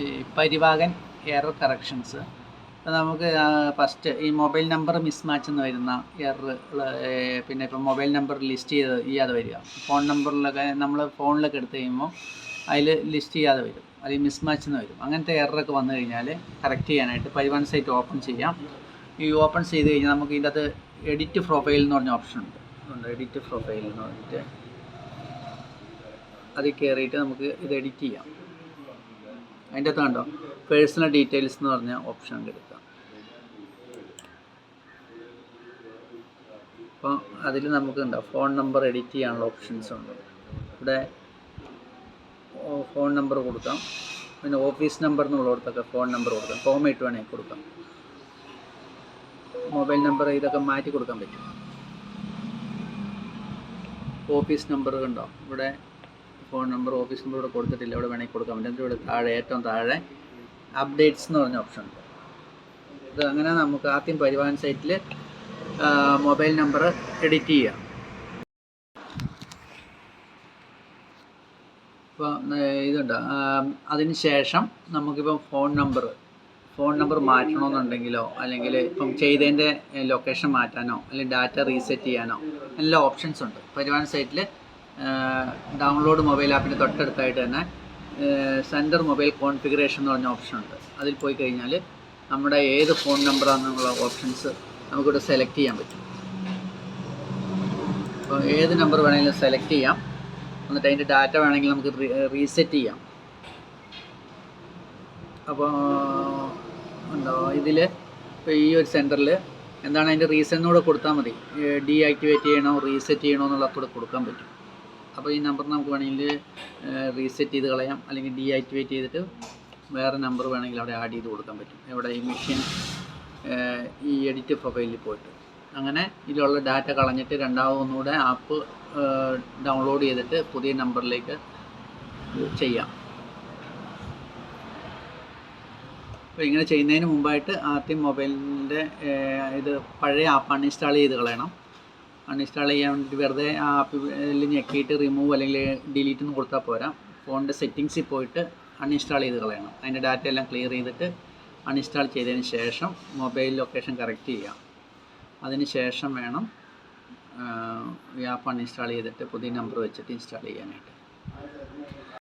ഈ Parivahan error corrections. അപ്പോൾ നമുക്ക് ഫസ്റ്റ് ഈ മൊബൈൽ നമ്പർ മിസ്മാച്ച് എന്ന് വരുന്ന എറർ, പിന്നെ ഇപ്പം മൊബൈൽ നമ്പർ ലിസ്റ്റ് ചെയ്യാതെ വരിക. ഫോൺ നമ്പറിലൊക്കെ നമ്മൾ ഫോണിലൊക്കെ എടുത്ത് കഴിയുമ്പോൾ അതിൽ ലിസ്റ്റ് ചെയ്യാതെ വരും, അല്ലെങ്കിൽ മിസ്മാച്ച് എന്ന് വരും. അങ്ങനത്തെ എററൊക്കെ വന്നു കഴിഞ്ഞാൽ കറക്റ്റ് ചെയ്യാനായിട്ട് പരിവാഹൻ സൈറ്റ് ഓപ്പൺ ചെയ്യാം. ഈ ഓപ്പൺ ചെയ്ത് കഴിഞ്ഞാൽ നമുക്ക് ഇതിൻ്റെ അകത്ത് എഡിറ്റ് പ്രൊഫൈൽ എന്ന് പറഞ്ഞ ഓപ്ഷൻ ഉണ്ട്. എഡിറ്റ് പ്രൊഫൈൽ എന്ന് പറഞ്ഞിട്ട് അതിൽ കയറിയിട്ട് നമുക്ക് ഇത് എഡിറ്റ് ചെയ്യാം. അതിൻ്റെ അകത്ത് കണ്ടോ പേഴ്സണൽ ഡീറ്റെയിൽസ് എന്ന് പറഞ്ഞ ഓപ്ഷൻ എടുക്കാം. അപ്പോൾ അതിൽ നമുക്ക് ഉണ്ടോ ഫോൺ നമ്പർ എഡിറ്റ് ചെയ്യാനുള്ള ഓപ്ഷൻസ് ഉണ്ട്. ഇവിടെ ഫോൺ നമ്പർ കൊടുക്കാം, പിന്നെ ഓഫീസ് നമ്പർ എന്നുള്ളടത്തൊക്കെ ഫോൺ നമ്പർ കൊടുക്കാം, ഫോമായിട്ട് വേണമെങ്കിൽ കൊടുക്കാം. മൊബൈൽ നമ്പർ ഇതൊക്കെ മാറ്റി കൊടുക്കാൻ പറ്റും. ഓഫീസ് നമ്പർ കണ്ടോ ഇവിടെ ഫോൺ നമ്പർ, ഓഫീസ് നമ്പർ ഇവിടെ കൊടുത്തിട്ടില്ല, ഇവിടെ വേണമെങ്കിൽ കൊടുക്കാൻ പറ്റും. എന്നിട്ട് ഇവിടെ താഴെ ഏറ്റവും താഴെ അപ്ഡേറ്റ്സ് എന്ന് പറഞ്ഞ ഓപ്ഷൻ ഉണ്ട്. ഇത് അങ്ങനെ നമുക്ക് ആദ്യം പരിവാഹൻ സൈറ്റിൽ മൊബൈൽ നമ്പർ എഡിറ്റ് ചെയ്യാം. ഇപ്പോൾ ഇതുണ്ട്. അതിന് ശേഷം നമുക്കിപ്പം ഫോൺ നമ്പർ മാറ്റണമെന്നുണ്ടെങ്കിലോ, അല്ലെങ്കിൽ ഇപ്പം ചെയ്തതിൻ്റെ ലൊക്കേഷൻ മാറ്റാനോ, അല്ലെങ്കിൽ ഡാറ്റ റീസെറ്റ് ചെയ്യാനോ എല്ലാ ഓപ്ഷൻസ് ഉണ്ട്. പരിവാഹൻ സൈറ്റിൽ ഡൗൺലോഡ് മൊബൈൽ ആപ്പിൻ്റെ തൊട്ടടുത്തായിട്ട് തന്നെ സെൻറ്റർ മൊബൈൽ കോൺഫിഗറേഷൻ എന്ന് പറഞ്ഞ ഓപ്ഷൻ ഉണ്ട്. അതിൽ പോയി കഴിഞ്ഞാൽ നമ്മുടെ ഏത് ഫോൺ നമ്പറാണെന്നുള്ള ഓപ്ഷൻസ് നമുക്കിവിടെ സെലക്ട് ചെയ്യാൻ പറ്റും. അപ്പോൾ ഏത് നമ്പർ വേണമെങ്കിലും സെലക്ട് ചെയ്യാം. എന്നിട്ട് അതിൻ്റെ ഡാറ്റ വേണമെങ്കിൽ നമുക്ക് റീസെറ്റ് ചെയ്യാം. അപ്പോൾ ഉണ്ടോ ഇതിൽ ഇപ്പോൾ ഈ ഒരു സെൻറ്ററിൽ എന്താണ് അതിൻ്റെ റീസൺ കൂടെ കൊടുത്താൽ മതി. ഡീആക്ടിവേറ്റ് ചെയ്യണോ റീസെറ്റ് ചെയ്യണോ എന്നുള്ള കൂടെ കൊടുക്കാൻ പറ്റും. അപ്പോൾ ഈ നമ്പർ നമുക്ക് വേണമെങ്കിൽ റീസെറ്റ് ചെയ്ത് കളയാം, അല്ലെങ്കിൽ ഡീആക്ടിവേറ്റ് ചെയ്തിട്ട് വേറെ നമ്പർ വേണമെങ്കിൽ അവിടെ ആഡ് ചെയ്ത് കൊടുക്കാൻ പറ്റും. ഇവിടെ ഈ മെഷീൻ ഈ എഡിറ്റ് പ്രൊഫൈലിൽ പോയിട്ട് അങ്ങനെ ഇതിലുള്ള ഡാറ്റ കളഞ്ഞിട്ട് രണ്ടാമതൊന്നുകൂടെ ആപ്പ് ഡൗൺലോഡ് ചെയ്തിട്ട് പുതിയ നമ്പറിലേക്ക് ചെയ്യാം. അപ്പോൾ ഇങ്ങനെ ചെയ്യുന്നതിന് മുമ്പായിട്ട് ആദ്യം മൊബൈലിൻ്റെ ഇത് പഴയ ആപ്പ് അൺഇൻസ്റ്റാൾ ചെയ്ത് കളയണം. അൺഇൻസ്റ്റാൾ ചെയ്യാൻ വേണ്ടിയിട്ട് വെറുതെ ആ ആപ്പിൽ ഞെക്കിയിട്ട് റിമൂവ് അല്ലെങ്കിൽ ഡിലീറ്റ് എന്ന് കൊടുത്താൽ പോരാ. ഫോണിൻ്റെ സെറ്റിങ്സിൽ പോയിട്ട് അൺഇൻസ്റ്റാൾ ചെയ്ത് കളയണം. അതിൻ്റെ ഡാറ്റ എല്ലാം ക്ലിയർ ചെയ്തിട്ട് അൺഇൻസ്റ്റാൾ ചെയ്തതിന് ശേഷം മൊബൈൽ ലൊക്കേഷൻ കറക്റ്റ് ചെയ്യാം. അതിന് ശേഷം വേണം ഈ ആപ്പ് അൺഇൻസ്റ്റാൾ ചെയ്തിട്ട് പുതിയ നമ്പർ വെച്ചിട്ട് ഇൻസ്റ്റാൾ ചെയ്യാനായിട്ട്.